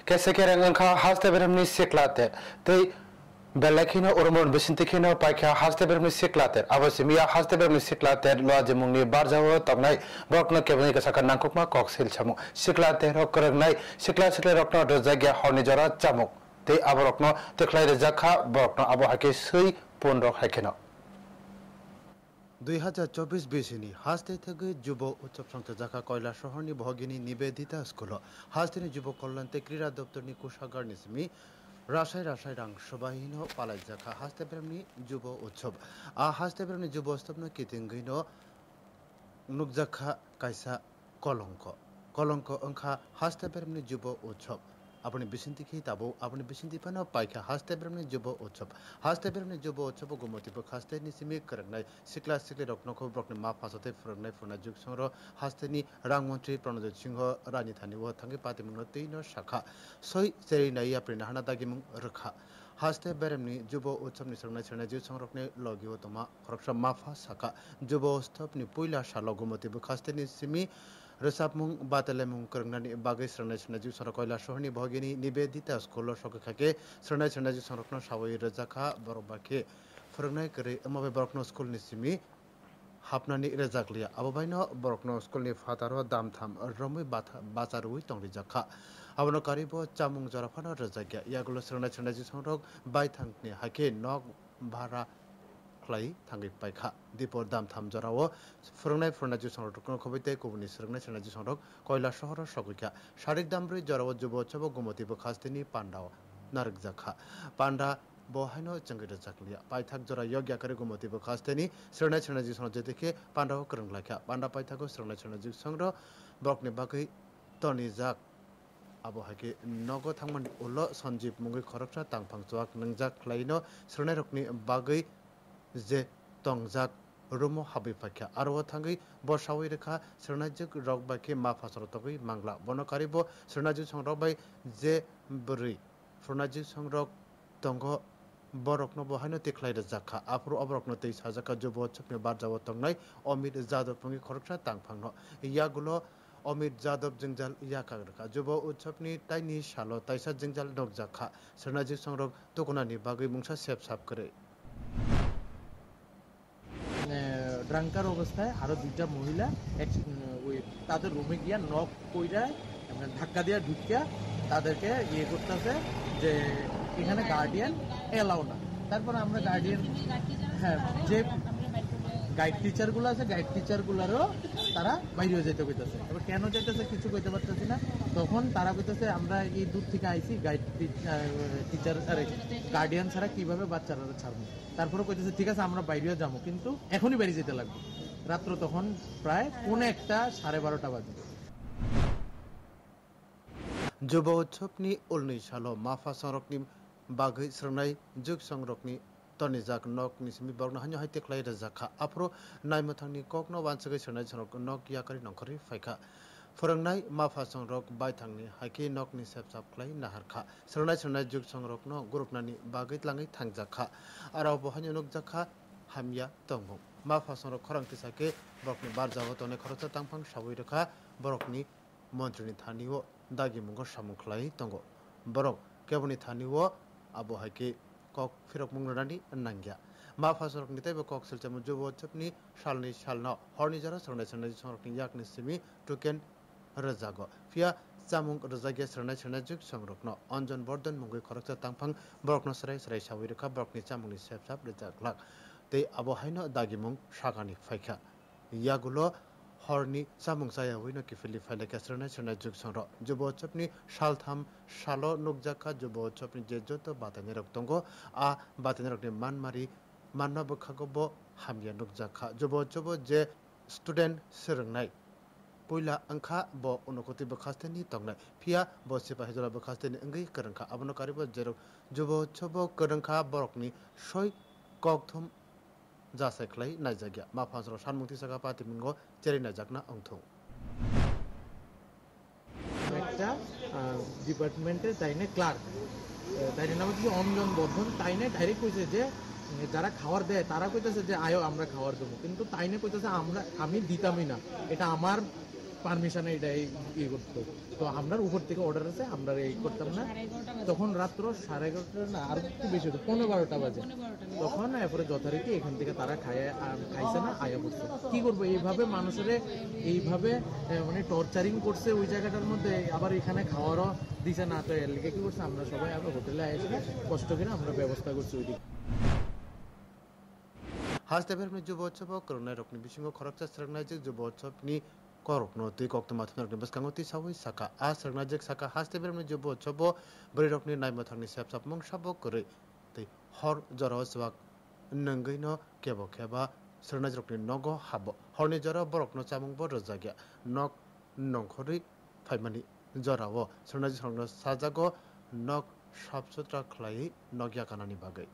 Kesekereng engkau haste beremni siklater. Tei belakino urmon besintikino paikha haste beremni siklater. Abasimia haste beremni siklater loa jemungni barjawo tongnai brokno kebni kasakan nangkukma koksil chamuk. Siklater rok kerengnai sikla rokno dozagya horni jora chamuk. Tei aborokno teklai rejakha brokno abo hake sui pundrok hakeno. 2024-20 হাস্তে থেকে যুব উৎসব সংস্থা জাখা কয়লা শহরনি ভগিনী Nivedita school হাস্তেনি যুব কল্যাণতে ক্রীড়া দপ্তরনি কোষাগার নিসমি রাশাই রাং সবাহিন পালাই জাখা হাস্তে প্রেমনি যুব উৎসব হাস্তে প্রেমনি যুব উৎসবনো কিতিঙ্গিন নুকজাখা কাইসা কলঙ্ক ওংখা হাস্তে প্রেমনি যুব উৎসব আপনি বিশিন্তি খেয়ে তাবো আপনি বিশিন্তি পানো পাইখা হাস্তে প্রেমনি যুব উৎসব গুমতিব হাস্তে নিসিমি করংনাই সিকলা রকনখো ব্রকনি মা ফাসতে ফরংনাই ফুনা যুগ সংর হাস্তেনি রাংমন্ত্রী প্রণজিৎ সিংহ রাজধানী ও থাঙ্গি পাতিমুন তৈন শাখা সই সেরিনাই আপনি নাহানা দাগিমুং রখা হাস্তে বেরেমনি যুব উৎসবনি সরনাই সরনাই যুগ সংরকনে লগিও তোমা খরকসা মাফা শাখা যুব উৎসবনি পয়লা সাল গুমতিব হাস্তেনি সিমি रोसाबमुं बातेलेमुं करंगनानि बागै सरनाय जु सरकयला शहरनि भगिनी निवेदिता स्कुल सकखाके सरनाय जु सरकनो सावै रजाखा बरबाखे फोरोंनाय करे अमाबे बरकनो स्कुलनि सिमी हाबनानि रजाकलिया आबोबायनो बरकनो स्कुलनि फादारो दामथाम रमै बाजारुइ तंरि जाखा आबनो कारिबो चामुं जराफानो रजागिया यागुलो सरनाय जु सरक बायथांनि हाके नक भारा क्लाई थांगि पाइखा दीपर दाम थाम जराओ फोरोंनाय जु संरक खबैते गुबुननि सोलोंनाय जु संरक कयला शहर सगैखा सारिक दामब्रै जराओ जुब उत्सव गुमति बखास्तिनि पान्डाव नारक जाखा पान्डा बहायनो चंगिर जाकलिया पाइथाक जरा यज्ञ करे गुमति बखास्तिनि सोलोंनाय जु संरक जेतेके पान्डाव करंलाखा पान्डा पाइथाको सोलोंनाय जु संर ब्रकनि बागै तनि जाक आबहाके नगो थांमन उल सञ्जीव मुंगै खरकसा तांफां चवाक नंजाक ख्लाइनो सोलोंनाय रकनि बागै जे तंजाक रुमो हाबि फाख्या आरो थांगै बसावै रेखा सरनाजक रक बाके मा फासर तगै मांगला बनकारिबो सरनाजु संरक बाय जे बरै सरनाजु संरक तंग बरकनो बहायनो तेख्लाइ रजाखा आफरो अबरकनो तै साजाका जुब उत्सबनि बारजाव तंनाय अमित जादव पंगि खरकसा तांफांनो यागुलो अमित जादव जंजाल याका रखा जुब उत्सबनि ताइनि सालो ताइसा जंजाल नक जाखा सरनाजु संरक तकनानि बागै मुंसा सेब साब करे ড্রাঙ্কার অবস্থায় আরো দুইটা মহিলা ওই তাদের রুমে গিয়া নক কইরা ধাক্কা দিয়া ঢুকিয়া তাদেরকে ইয়ে করতেছে যে এখানে গার্ডিয়ান এলাও না তারপর আমরা গার্ডিয়ান হ্যাঁ যে গাইড টিচারগুলো আছে গাইড টিচারগুলোরও তারা বাইরে যেতে কইতেছে এবার কেন যাইতেছে কিছু কইতে পারতেছি না তখন তারা কইতেছে আমরা এই দূর থেকে আইছি গাইড টিচার আরে গার্ডিয়ান ছাড়া কিভাবে বাচ্চারা ছাড়বো তারপরে কইতেছে ঠিক আছে আমরা বাইরে যাবো কিন্তু এখনই বাইরে যেতে লাগবে রাত্র তখন প্রায় 1:30 বাজে যুব উৎসবনি উলनै সালো মাফা সংरकनि बागै सरनाय जुग संरकनि तनि जाक नक निसमि बरना हानि हाइते क्लाइ रजाखा आफरो नायमथांनि ककनो वानसगै सरनाय संरक नक याकारि नंखरि फाइखा फोरोंनाय माफा संरक बायथांनि हाइके नकनि सेबसाब क्लाइ नाहारखा सरनाय जुग संरकनो गुरुपनानि बागै लाङै थांजाखा आरो बहानि नकजाखा हामिया तंगौ माफा संरक खरांति साके बरकनि बारजाव तने खरचा तांफां सावै रखा बरकनि मन्त्रिनि थानिओ दागि मुंगो सामुख्लाइ तंगौ बरक केबनि थानिओ आबो हाइके कक फिरक मुंगनानि नांगिया मा फासरक निताय बे कक सिलचम जुब उत्सबनि सालनि सालना हरनि जरा सरनाय संरकनि याकनि सिमि टुकेन रजागो फिया चामुं रजागिया सरनाय जुग संरकन अंजन बर्धन मुंगै खरकसा तांफां बरकनो सराय सावै रखा बरकनि चामुंनि सेबसाब रजाग्लाक तै आबो हायनो दागिमुं सागानि फाइखा यागुलो हरनि चामुं जायावैनो किफिलि फाइलाका सरनाय जुग संर जुब उत्सबनि सालथाम सालो नुकजाखा जुब उत्सबनि जे जत बातानि रक दंगो आ बातानि रकनि मानमारि मानना बखागबो हामिया नुकजाखा जुब उत्सब जे स्टुडेन्ट सोलोंनाय पयला अंखा ब उनकति बखास्तेनि तंनाय फिया ब सिपाहि जरा बखास्तेनि अंगै करंखा आबनो कारिबो जेरक जुब उत्सब करंखा बरकनि सय ककथुम जासायख्लाय नायजागिया मा फासर सानमुंथि सागा पातिमुंगो जेरै नायजागना अंथौ একটা ডিপার্টমেন্টের তাইনে ক্লার্ক তাইনে নাম হচ্ছে অঞ্জন বর্ধন তাইনে ডাইরেক্ট কইছে যে যারা খাবার দেয় তারা কইতেছে যে আয়ো আমরা খাবার দেবো কিন্তু তাইনে কইতেছে আমি দিতামই না এটা আমার পারমিশনে এটা ইয়ে করতো। তো আমরা উপর থেকে অর্ডার আছে, আমরা এই করতাম না। তখন রাত্র 11:30 না আর একটু বেশি হতো, 12:30 বাজে। তখন এরপরে যথারীতি এখান থেকে তারা খাইছে না, আয়া পড়ছে। কি করবো, এইভাবে মানুষের এইভাবে মানে টর্চারিং করছে ওই জায়গাটার মধ্যে, আবার এখানে খাওয়ারও দিছে না। তো এর লিগে কি করছে, আমরা সবাই আবার হোটেলে এসে কষ্ট করে আমরা ব্যবস্থা করছি ওইদিকে। হাসদেবের যুবোৎসব করোনা রকনি বিসিঙ্গ খরকচা স্রংনাইজেক যুবোৎসবনি করকনো তুই কক্ত মাথুন রকনি বসকাঙ্গ তুই সাউই সাকা আ স্রংনাইজেক সাকা হাসদেবের যুবোৎসব বরি রকনি নাইমথাংনি সেপসাপ মং সাবো করে তুই হর জর সবাক নঙ্গৈনো কেবো খেবা স্রংনাইজ রকনি নগ হাবো হরনি জর বরকনো চামুং বর জাগিয়া নক নংখরি ফাইমানি জরাও স্রংনাইজ স্রংন সাজাগো নক সাফসুতরা খ্লাই নগিয়া কানানি বাগৈ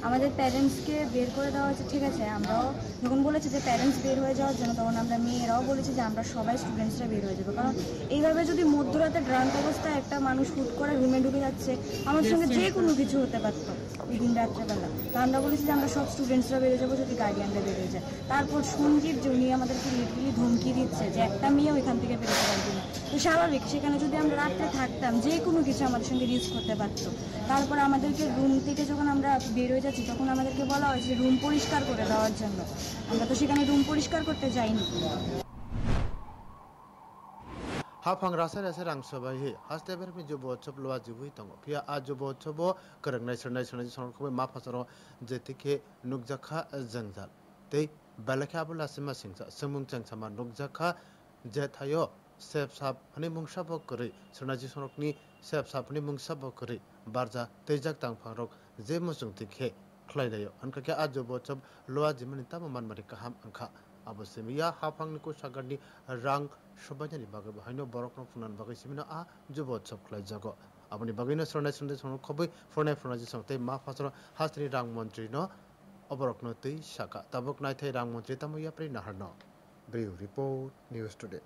আমাদের প্যারেন্টসকে বের করে দেওয়া হয়েছে, ঠিক আছে। আমরাও যখন বলেছি যে প্যারেন্টস বের হয়ে যাওয়ার জন্য, তখন আমরা মেয়েরাও বলেছি যে আমরা সবাই স্টুডেন্টসরা বের হয়ে যাবো। কারণ এইভাবে যদি মধ্যরাতে ড্রাঙ্ক অবস্থায় একটা মানুষ হুট করে রুমে ঢুকে যাচ্ছে, আমার সঙ্গে যে কোনো কিছু হতে পারতো ওই দিন রাত্রেবেলা। তো আমরা বলেছি যে আমরা সব স্টুডেন্টসরা বেরিয়ে যাবো যদি গার্ডিয়ানরা বেরিয়ে যায়। তারপর সঞ্জীব যে উনি আমাদেরকে লিটারালি ধমকি দিচ্ছে যে একটা মেয়ে ওইখান থেকে বেরোতে পারবে না। তো স্বাভাবিক, সেখানে যদি আমরা রাত্রে থাকতাম যে কোনো কিছু আমাদের সঙ্গে রিস্ক করতে পারতো। তারপর আমাদেরকে রুম থেকে যখন আমরা বের হয়ে যাচ্ছি, তখন আমাদেরকে বলা হয়েছে রুম পরিষ্কার করে দেওয়ার জন্য। আমরা তো সেখানে রুম পরিষ্কার করতে যাইনি। হাফাং রাসাই রাসাই রাংসবাই হাসদেবের যুবোৎসব লোয়া জিবুই দङ ফিয়া আ যুবোৎসব করংনাই सरनाय संखौ मा फासरो जेतिके नुकजाखा जंजाल तै बालाखा बुलासिमा सिंसा समुं चंगसामा नुकजाखा जेथायो सेपसाप हनि मुंसाब करै सरनाजि सरकनि सेपसाप हनि मुंसाब करै बारजा तैजाक तांफारक जे मुसुं तिखे ख्लाइदायो अनकाके आ যুবোৎসব लोआ जिमनि तामा मानमारि काहाम अंखा अबसेमिया हाफांनि को सागारनि रां सबायनि बागै बहायनो बरकनो फुनान बागै सिमिना आ যুবোৎসব ख्लाइजागो आबनि बागैनो सरनाय संदेश खबै फरनाय फरनाजि संतै मा फासरो हास्त्रि रां मन्त्री न अबरकनो तै साका तबक नायथै रां मन्त्री तामया प्रै नाहरनो ब्रिउ रिपोर्ट न्यूज टुडे।